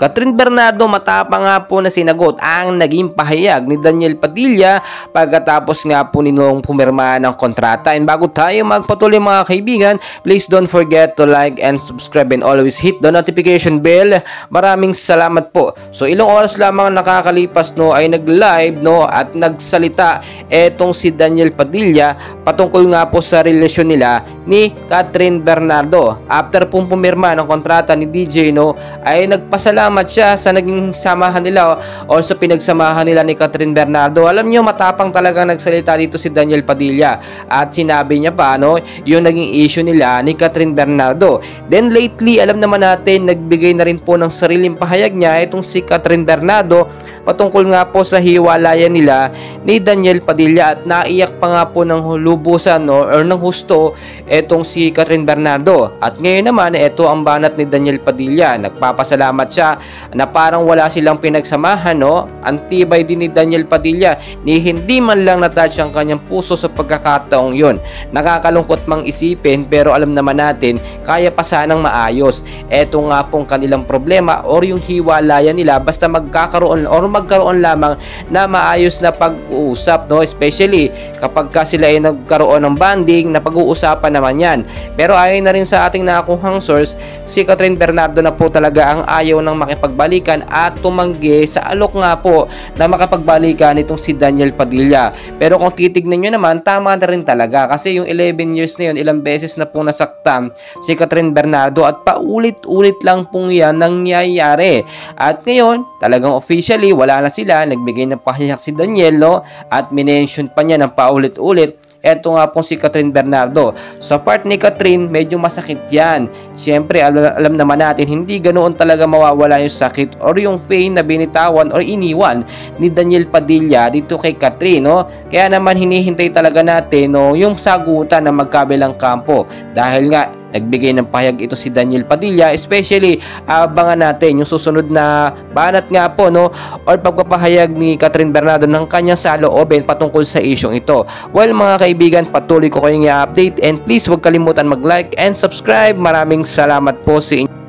Catherine Bernardo matapang nga po na sinagot ang naging pahayag ni Daniel Padilla pagkatapos nga po nilang pumirma ng kontrata. And bago tayo magpatuloy mga kaibigan, please don't forget to like and subscribe and always hit the notification bell. Maraming salamat po. So ilang oras lamang nakakalipas ay nag-live at nagsalita etong si Daniel Padilla patungkol nga po sa relasyon nila ni Catherine Bernardo. After pong pumirma ng kontrata ni DJ ay nagpasalamat siya sa naging samahan nila o sa pinagsamahan nila ni Catherine Bernardo. Alam nyo, matapang talaga nagsalita dito si Daniel Padilla at sinabi niya pa yung naging issue nila ni Catherine Bernardo. Then lately, alam naman natin, nagbigay na rin po ng sariling pahayag niya itong si Catherine Bernardo patungkol nga po sa hiwalayan nila ni Daniel Padilla at naiyak pa nga po ng lubusan or ng husto etong si Catherine Bernardo. At ngayon naman, ito ang banat ni Daniel Padilla. Nagpapasalamat siya na parang wala silang pinagsamahan. Ang tibay din ni Daniel Padilla ni hindi man lang natouch ang kanyang puso sa pagkakataong yun. Nakakalungkot mang isipin pero alam naman natin kaya pa sanang maayos. Ito nga pong kanilang problema or yung hiwalayan nila basta magkakaroon lamang na maayos na pag-uusap, especially kapag sila ay nagkaroon ng banding na pag-uusapan naman yan. Pero ayon na rin sa ating nakuhang source, si Catherine Bernardo na po talaga ang ayaw ng makipagbalikan at tumanggi sa alok nga po na makapagbalikan itong si Daniel Padilla. Pero kung titignan nyo naman, tama na rin talaga kasi yung 11 years na yun, ilang beses na pong nasaktan si Catherine Bernardo at paulit-ulit lang pong yan nangyayari. At ngayon, talagang officially, wala na sila, nagbigay ng pahayag si Daniel at minention pa niya ng paulit-ulit. Eto nga pong si Catherine Bernardo. Sa part ni Catherine, medyo masakit yan. Siyempre, alam naman natin, hindi ganoon talaga mawawala yung sakit or yung pain na binitawan or iniwan ni Daniel Padilla dito kay Catherine. Kaya naman hinihintay talaga natin yung sagutan ng magkabilang kampo. Dahil nga, nagbigay ng pahayag ito si Daniel Padilla, especially abangan natin yung susunod na banat nga po or pagpapahayag ni Catherine Bernardo ng kanyang saloobin patungkol sa isyong ito. Well mga kaibigan, patuloy ko kayong i-update and please huwag kalimutan mag-like and subscribe. Maraming salamat po sa inyo.